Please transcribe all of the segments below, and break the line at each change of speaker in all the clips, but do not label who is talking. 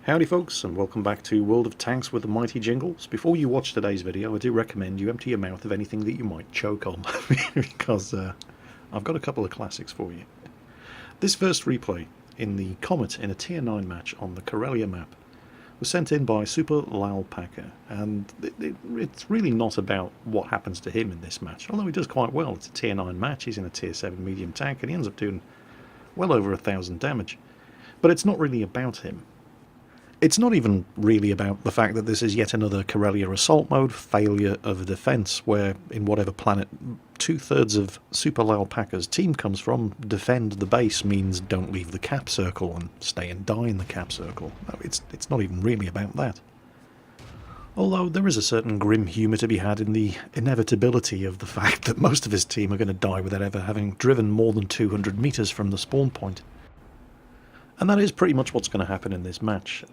Howdy folks, and welcome back to World of Tanks with the Mighty Jingles. Before you watch today's video, I do recommend you empty your mouth of anything that you might choke on, because I've got a couple of classics for you. This first replay in the Comet in a Tier 9 match on the Karelia map was sent in by Super Lalpaka, and it's really not about what happens to him in this match, although he does quite well. It's a Tier 9 match, he's in a Tier 7 medium tank, and he ends up doing well over 1,000 damage. But it's not really about him. It's not even really about the fact that this is yet another Karelia assault mode failure of a defence, where in whatever planet 2/3 of Super Lalpaka's team comes from, defend the base means don't leave the cap circle and stay and die in the cap circle. No, it's not even really about that. Although there is a certain grim humour to be had in the inevitability of the fact that most of his team are going to die without ever having driven more than 200 metres from the spawn point. And that is pretty much what's going to happen in this match.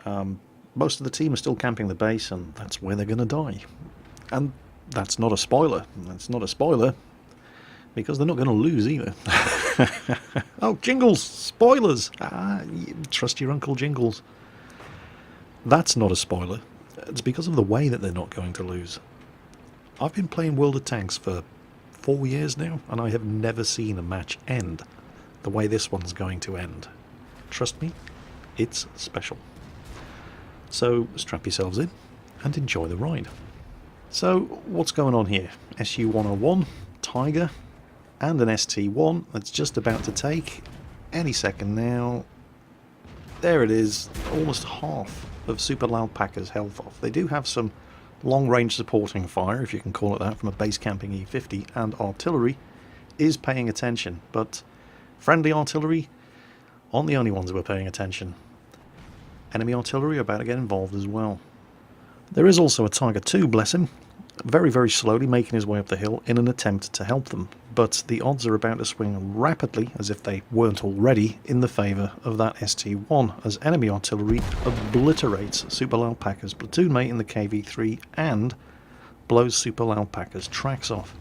Most of the team are still camping the base, and that's where they're going to die. And that's not a spoiler. That's not a spoiler, because they're not going to lose either. Oh, Jingles! Spoilers! Trust your Uncle Jingles. That's not a spoiler. It's because of the way that they're not going to lose. I've been playing World of Tanks for 4 years now, and I have never seen a match end the way this one's going to end. Trust me, it's special. So strap yourselves in and enjoy the ride. So what's going on here? SU-101, Tiger, and an ST-1 that's just about to take any second now. There it is, almost half of Super Lalpaka's health off. They do have some long-range supporting fire, if you can call it that, from a base camping E50, and artillery is paying attention, but friendly artillery aren't the only ones who are paying attention. Enemy artillery are about to get involved as well. There is also a Tiger 2, bless him, very, very slowly making his way up the hill in an attempt to help them, but the odds are about to swing rapidly, as if they weren't already, in the favour of that ST-1, as enemy artillery obliterates Super Lalpaka's platoon mate in the KV-3 and blows Super Lalpaka's tracks off.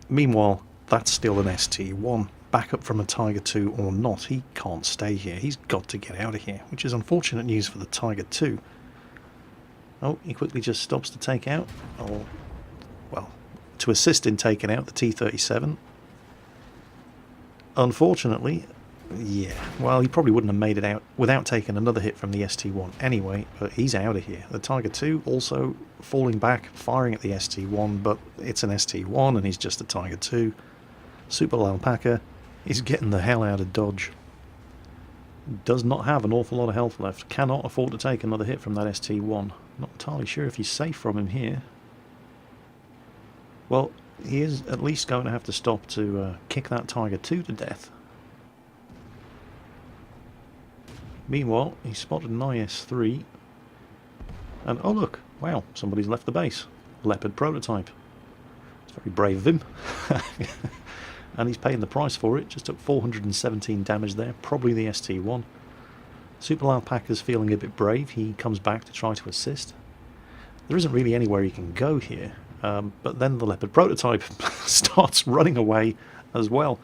Meanwhile, that's still an ST-1. Backup from a Tiger 2 or not, he can't stay here. He's got to get out of here, which is unfortunate news for the Tiger 2. Oh, he quickly just stops to take out, or, well, to assist in taking out the T-37. Unfortunately, yeah, well, he probably wouldn't have made it out without taking another hit from the ST-1 anyway, but he's out of here. The Tiger 2 also falling back, firing at the ST-1, but it's an ST-1 and he's just a Tiger 2. Super Lalpaka is getting the hell out of dodge. Does not have an awful lot of health left. Cannot afford to take another hit from that ST-1. Not entirely sure if he's safe from him here. Well, he is at least going to have to stop to kick that Tiger 2 to death. Meanwhile, he spotted an IS-3. And oh look, wow, somebody's left the base. Leopard prototype. It's very brave of him. And he's paying the price for it. Just took 417 damage there, probably the ST-1. Super Lalpaka's feeling a bit brave. He comes back to try to assist. There isn't really anywhere he can go here, but then the Leopard prototype starts running away as well.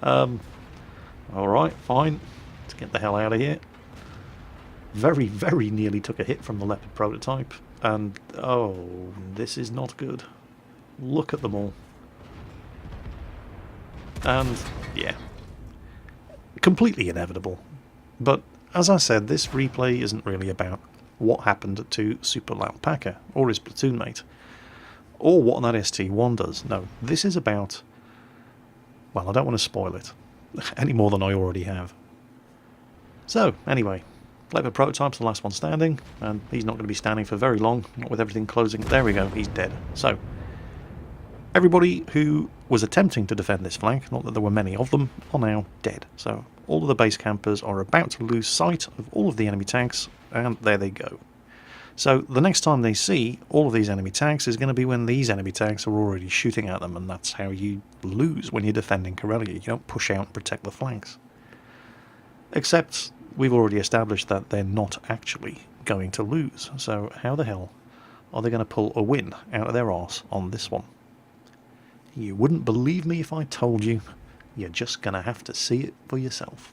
Alright, fine. Let's get the hell out of here. Very, very nearly took a hit from the Leopard prototype, and oh, this is not good. Look at them all. And, yeah, completely inevitable. But, as I said, this replay isn't really about what happened to Super Lalpaka, or his platoon mate, or what that ST-1 does. No, this is about, well, I don't want to spoil it, any more than I already have. So, anyway, Leopard prototype's the last one standing, and he's not going to be standing for very long, not with everything closing. There we go, he's dead. So, everybody who was attempting to defend this flank, not that there were many of them, are now dead. So all of the base campers are about to lose sight of all of the enemy tanks, and there they go. So the next time they see all of these enemy tanks is going to be when these enemy tanks are already shooting at them, and that's how you lose when you're defending Karelia. You don't push out and protect the flanks. Except we've already established that they're not actually going to lose, so how the hell are they going to pull a win out of their arse on this one? You wouldn't believe me if I told you. You're just going to have to see it for yourself.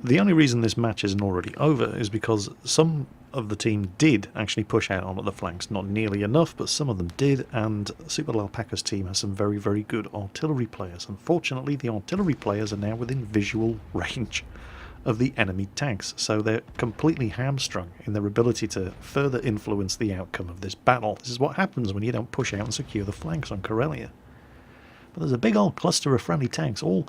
The only reason this match isn't already over is because some of the team did actually push out onto the flanks. Not nearly enough, but some of them did, and Super Alpaca's team has some very, very good artillery players. Unfortunately, the artillery players are now within visual range of the enemy tanks, so they're completely hamstrung in their ability to further influence the outcome of this battle. This is what happens when you don't push out and secure the flanks on Karelia. But there's a big old cluster of friendly tanks, all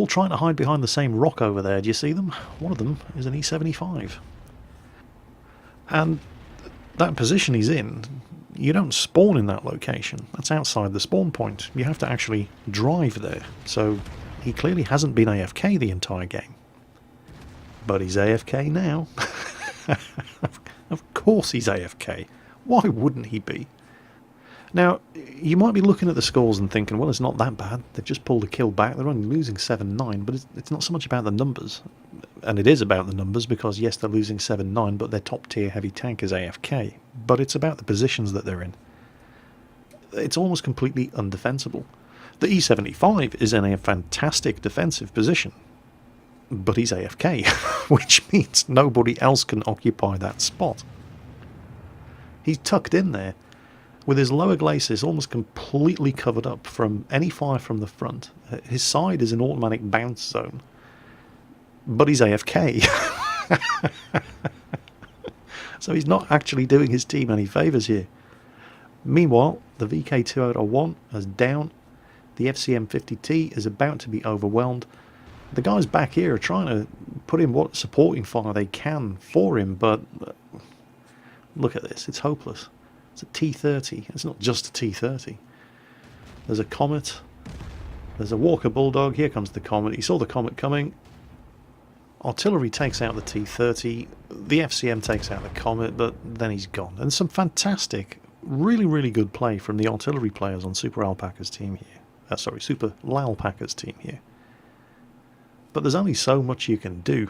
trying to hide behind the same rock over there. Do you see them? One of them is an E75. And that position he's in, you don't spawn in that location. That's outside the spawn point. You have to actually drive there. So he clearly hasn't been AFK the entire game. But he's AFK now. Of course he's AFK. Why wouldn't he be? Now, you might be looking at the scores and thinking, well, it's not that bad. They've just pulled a kill back. They're only losing 7-9, but it's not so much about the numbers. And it is about the numbers because, yes, they're losing 7-9, but their top-tier heavy tank is AFK. But it's about the positions that they're in. It's almost completely undefensible. The E75 is in a fantastic defensive position, but he's AFK, which means nobody else can occupy that spot. He's tucked in there, with his lower glacis almost completely covered up from any fire from the front. His side is an automatic bounce zone, but he's AFK. So he's not actually doing his team any favours here. Meanwhile, the VK201 is down. The FCM50T is about to be overwhelmed. The guys back here are trying to put in what supporting fire they can for him, but look at this, it's hopeless. It's a T-30. It's not just a T-30. There's a Comet. There's a Walker Bulldog. Here comes the Comet. He saw the Comet coming. Artillery takes out the T-30. The FCM takes out the Comet, but then he's gone. And some fantastic, really, really good play from the artillery players on Super Alpaca's team here. Super Lalpaca's team here. But there's only so much you can do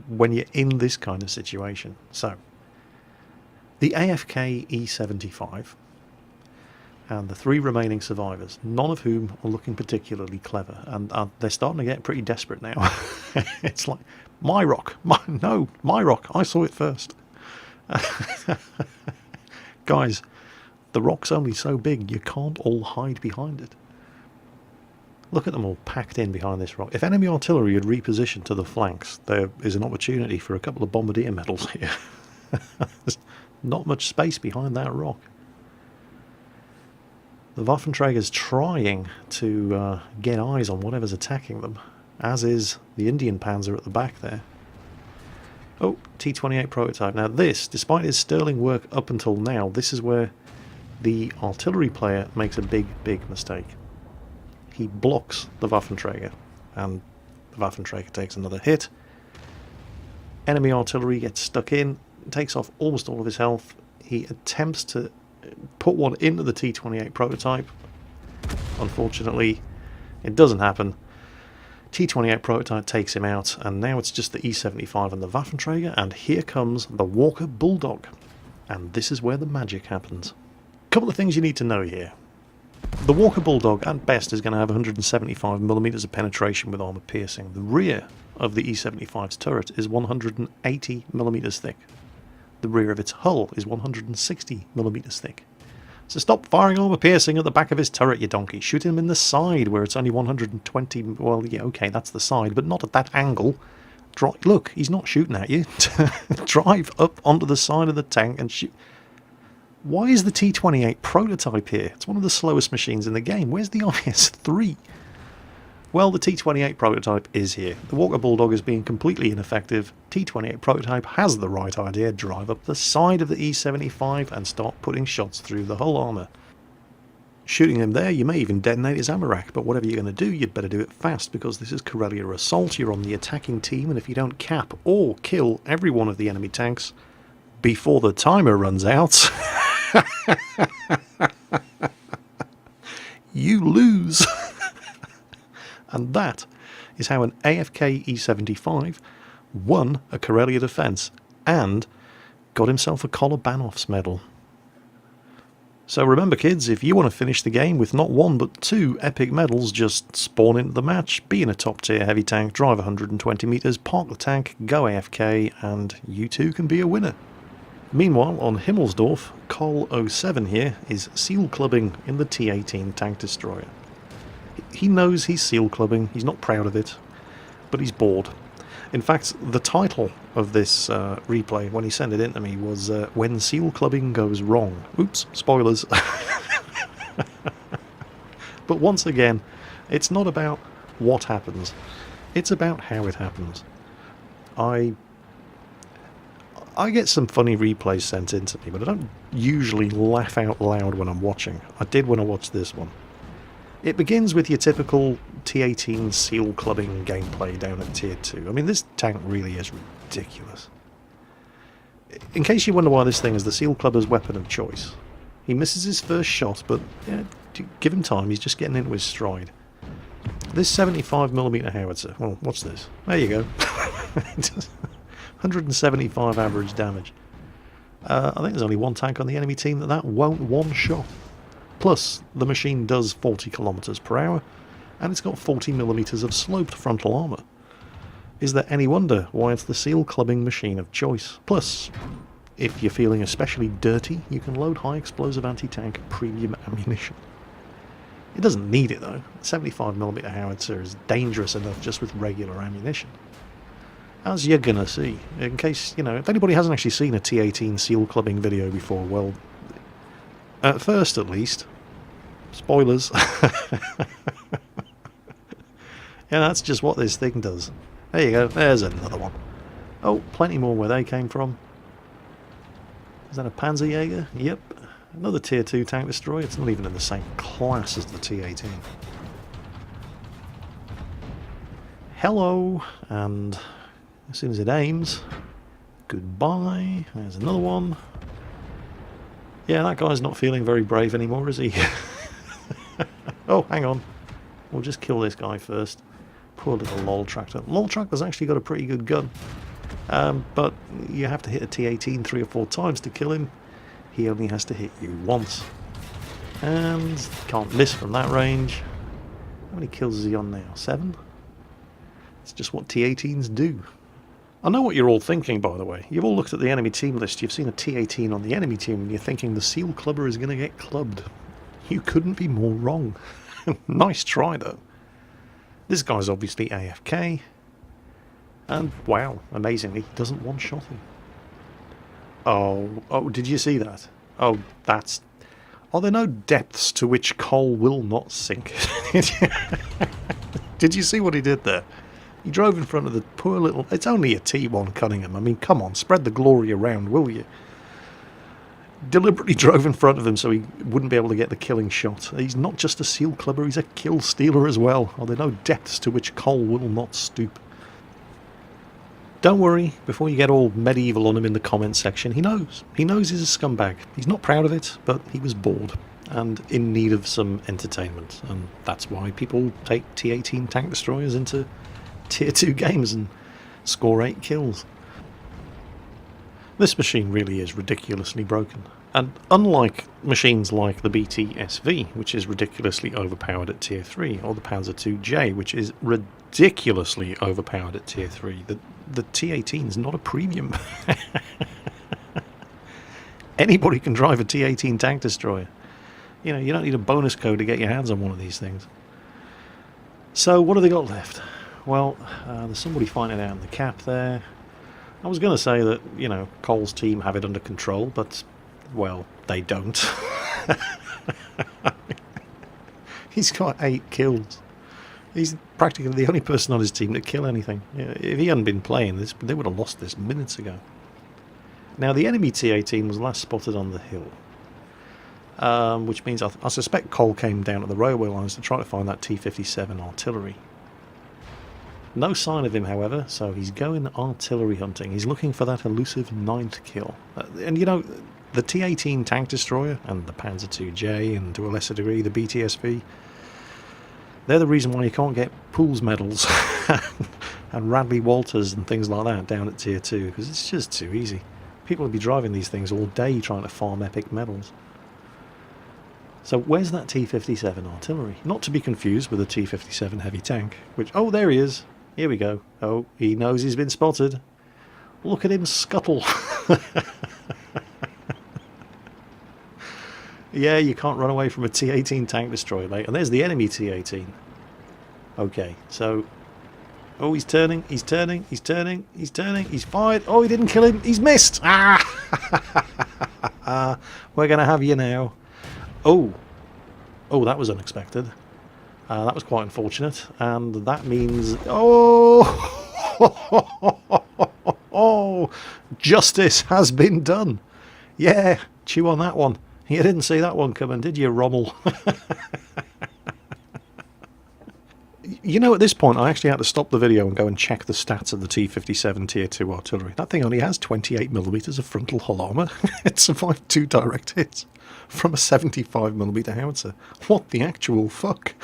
when you're in this kind of situation. So, the AFK E75 and the 3 remaining survivors, none of whom are looking particularly clever, and they're starting to get pretty desperate now. It's like, my rock, my rock, I saw it first. Guys, the rock's only so big, you can't all hide behind it. Look at them all packed in behind this rock. If enemy artillery had repositioned to the flanks, there is an opportunity for a couple of bombardier medals here. There's not much space behind that rock. The Waffenträger's trying to get eyes on whatever's attacking them, as is the Indian Panzer at the back there. Oh, T-28 prototype. Now this, despite his sterling work up until now, this is where the artillery player makes a big, big mistake. He blocks the Waffenträger, and the Waffenträger takes another hit. Enemy artillery gets stuck in, takes off almost all of his health. He attempts to put one into the T-28 prototype. Unfortunately, it doesn't happen. T-28 prototype takes him out, and now it's just the E75 and the Waffenträger, and here comes the Walker Bulldog. And this is where the magic happens. A couple of things you need to know here. The Walker Bulldog, at best, is going to have 175mm of penetration with armour piercing. The rear of the E75's turret is 180mm thick. The rear of its hull is 160mm thick. So stop firing armour piercing at the back of his turret, you donkey. Shoot him in the side, where it's only 120... Well, yeah, okay, that's the side, but not at that angle. Look, he's not shooting at you. Drive up onto the side of the tank and shoot... Why is the T-28 prototype here? It's one of the slowest machines in the game. Where's the IS-3? Well, the T-28 prototype is here. The Walker Bulldog is being completely ineffective. T-28 prototype has the right idea. Drive up the side of the E-75 and start putting shots through the hull armour. Shooting him there, you may even detonate his ammo rack, but whatever you're going to do, you'd better do it fast, because this is Karelia Assault. You're on the attacking team, and if you don't cap or kill every one of the enemy tanks before the timer runs out... you lose. And that is how an AFK E75 won a Karelia defence and got himself a Kolobanov's medal. So remember kids, if you want to finish the game with not one but 2 epic medals, just spawn into the match, be in a top tier heavy tank, drive 120 meters, park the tank, go AFK, and you too can be a winner. Meanwhile, on Himmelsdorf, Col07 here is seal clubbing in the T-18 tank destroyer. He knows he's seal clubbing, he's not proud of it, but he's bored. In fact, the title of this replay, when he sent it in to me, was When Seal Clubbing Goes Wrong. Oops, spoilers. But once again, it's not about what happens, it's about how it happens. I get some funny replays sent in to me, but I don't usually laugh out loud when I'm watching. I did when I watched this one. It begins with your typical T-18 seal clubbing gameplay down at Tier 2. I mean, this tank really is ridiculous. In case you wonder why this thing is the seal clubber's weapon of choice, he misses his first shot, but yeah, give him time, he's just getting into his stride. This 75mm howitzer, well, what's this? There you go. 175 average damage. I think there's only one tank on the enemy team that won't one-shot. Plus, the machine does 40 kilometers per hour, and it's got 40mm of sloped frontal armour. Is there any wonder why it's the seal clubbing machine of choice? Plus, if you're feeling especially dirty, you can load high explosive anti-tank premium ammunition. It doesn't need it though. 75mm howitzer is dangerous enough just with regular ammunition. As you're gonna see, in case, you know, if anybody hasn't actually seen a T-18 seal clubbing video before, well, at first at least, spoilers. Yeah, that's just what this thing does. There you go, there's another one. Oh, plenty more where they came from. Is that a Panzerjäger? Yep. Another Tier 2 tank destroyer. It's not even in the same class as the T-18. Hello, and as soon as it aims, goodbye. There's another one. Yeah, that guy's not feeling very brave anymore, is he? Oh, hang on. We'll just kill this guy first. Poor little lol tractor. Lol tractor's actually got a pretty good gun. But you have to hit a T-18 3 or 4 times to kill him. He only has to hit you once. And can't miss from that range. How many kills is he on now? 7? It's just what T-18s do. I know what you're all thinking, by the way. You've all looked at the enemy team list, you've seen a T-18 on the enemy team, and you're thinking the seal clubber is going to get clubbed. You couldn't be more wrong. Nice try, though. This guy's obviously AFK. And, wow, amazingly, he doesn't one-shot him. Oh, did you see that? Oh, that's... Are there no depths to which coal will not sink? Did you see what he did there? He drove in front of the poor little... It's only a T1 Cunningham. I mean, come on, spread the glory around, will you? Deliberately drove in front of him so he wouldn't be able to get the killing shot. He's not just a seal clubber, he's a kill stealer as well. Are there no depths to which coal will not stoop? Don't worry, before you get all medieval on him in the comments section, he knows. He knows he's a scumbag. He's not proud of it, but he was bored and in need of some entertainment. And that's why people take T-18 tank destroyers into Tier 2 games and score 8 kills. This machine really is ridiculously broken. And unlike machines like the BT-SV, which is ridiculously overpowered at Tier 3, or the Panzer II-J, which is ridiculously overpowered at Tier 3, the T-18 is not a premium. Anybody can drive a T-18 tank destroyer. You know, you don't need a bonus code to get your hands on one of these things. So what have they got left? Well, there's somebody fighting out in the cap there. I was going to say that, you know, Cole's team have it under control, but, well, they don't. He's got 8 kills. He's practically the only person on his team that kill anything. If he hadn't been playing this, they would have lost this minutes ago. Now, the enemy T-18 was last spotted on the hill, which means I suspect Cole came down to the railway lines to try to find that T-57 artillery. No sign of him, however, so he's going artillery hunting. He's looking for that elusive 9th kill. And you know, the T-18 tank destroyer, and the Panzer II-J, and to a lesser degree the BT-SV, they're the reason why you can't get Pools medals and Radley Walters and things like that down at Tier 2, because it's just too easy. People will be driving these things all day trying to farm epic medals. So where's that T-57 artillery? Not to be confused with a T-57 heavy tank, which... Oh, there he is. Here we go. Oh, he knows he's been spotted. Look at him scuttle. Yeah, you can't run away from a T-18 tank destroyer, mate. And there's the enemy T-18. Okay, so... Oh, he's turning, he's turning, he's turning, he's turning, he's fired. Oh, he didn't kill him, he's missed. Ah! We're going to have you now. Oh. Oh, that was unexpected. That was quite unfortunate. And that means... Oh! Oh! Justice has been done. Yeah, chew on that one. You didn't see that one coming, did you, Rommel? You know, at this point, I actually had to stop the video and go and check the stats of the T-57 Tier 2 artillery. That thing only has 28mm of frontal hull armour. It survived 2 direct hits from a 75mm howitzer. What the actual fuck?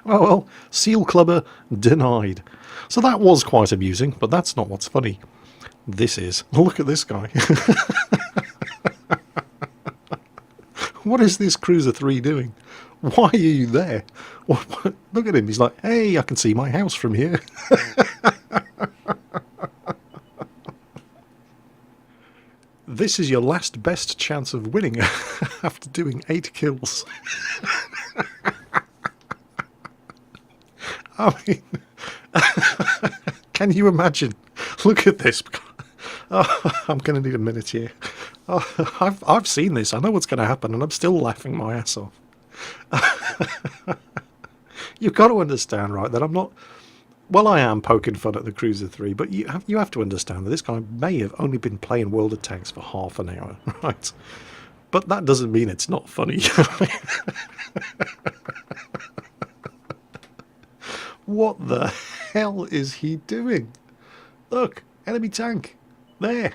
Oh well, Seal Clubber denied. So that was quite amusing, but that's not what's funny. This is. Look at this guy. What is this Cruiser 3 doing? Why are you there? What? Look at him. He's like, hey, I can see my house from here. This is your last best chance of winning after doing 8 kills. I mean, can you imagine? Look at this. Oh, I'm going to need a minute here. Oh, I've seen this. I know what's going to happen, and I'm still laughing my ass off. You've got to understand, right, that I'm not... Well, I am poking fun at the Cruiser 3, but you have to understand that this guy may have only been playing World of Tanks for half an hour, right? But that doesn't mean it's not funny. What the hell is he doing? Look, enemy tank. There.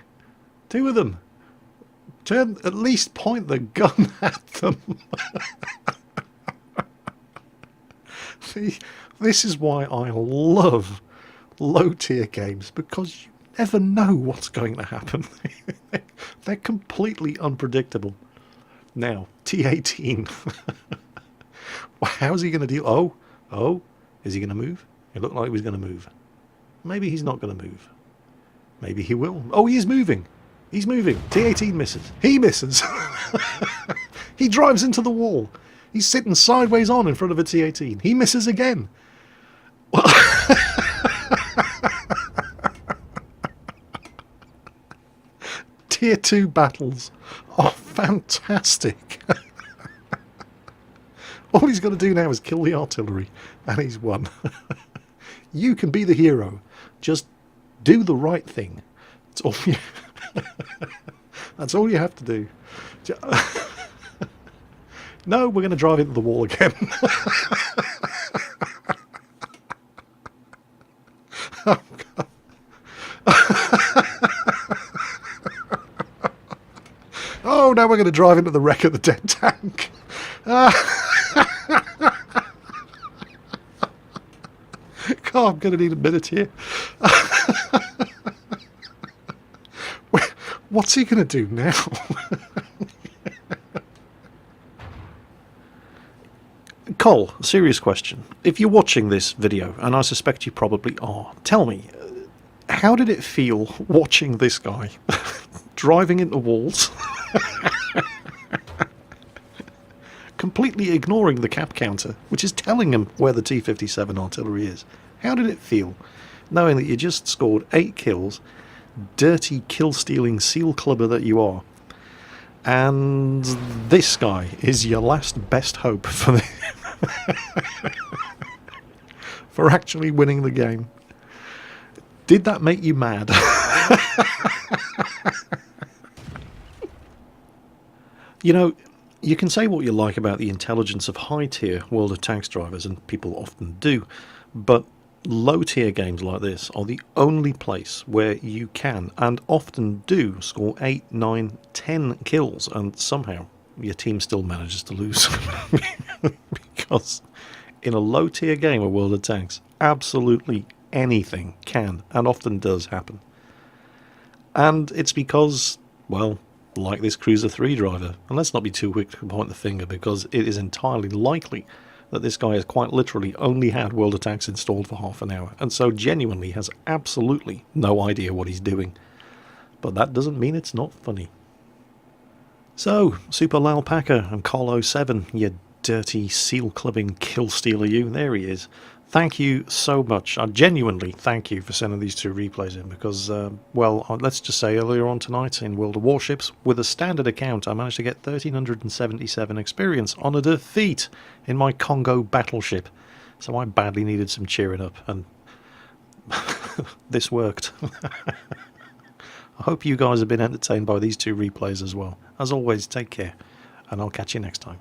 2 of them. At least point the gun at them. See, this is why I love low-tier games, because you never know what's going to happen. They're completely unpredictable. Now, T-18. How's he going to deal? Oh, is he going to move? It looked like he was going to move. Maybe he's not going to move. Maybe he will. Oh, he is moving. He's moving. T-18 misses. He misses. He drives into the wall. He's sitting sideways on in front of a T-18. He misses again. Tier 2 battles are fantastic. All he's got to do now is kill the artillery, and he's won. You can be the hero. Just do the right thing. That's all you... That's all you have to do. No, we're going to drive into the wall again. Oh, God. Oh, now we're going to drive into the wreck of the dead tank. God, I'm going to need a minute here. What's he going to do now? Cole, serious question. If you're watching this video, and I suspect you probably are, tell me, how did it feel watching this guy driving into walls, completely ignoring the cap counter, which is telling him where the T-57 artillery is? How did it feel, knowing that you just scored 8 kills, dirty kill-stealing seal clubber that you are, and this guy is your last best hope for the for actually winning the game? Did that make you mad? You know, you can say what you like about the intelligence of high-tier World of Tanks drivers, and people often do, but low-tier games like this are the only place where you can, and often do, score 8, 9, 10 kills, and somehow your team still manages to lose. Because in a low-tier game of World of Tanks, absolutely anything can, and often does, happen. And it's because, well, like this Cruiser 3 driver. And let's not be too quick to point the finger, because it is entirely likely that this guy has quite literally only had World of Tanks installed for half an hour, and so genuinely has absolutely no idea what he's doing. But that doesn't mean it's not funny. So, Super Lalpaca and Col07, you dirty seal clubbing kill stealer you, there he is. Thank you so much. I genuinely thank you for sending these 2 replays in, because, well, let's just say earlier on tonight in World of Warships, with a standard account, I managed to get 1377 experience on a defeat in my Congo battleship. So I badly needed some cheering up, and this worked. I hope you guys have been entertained by these 2 replays as well. As always, take care, and I'll catch you next time.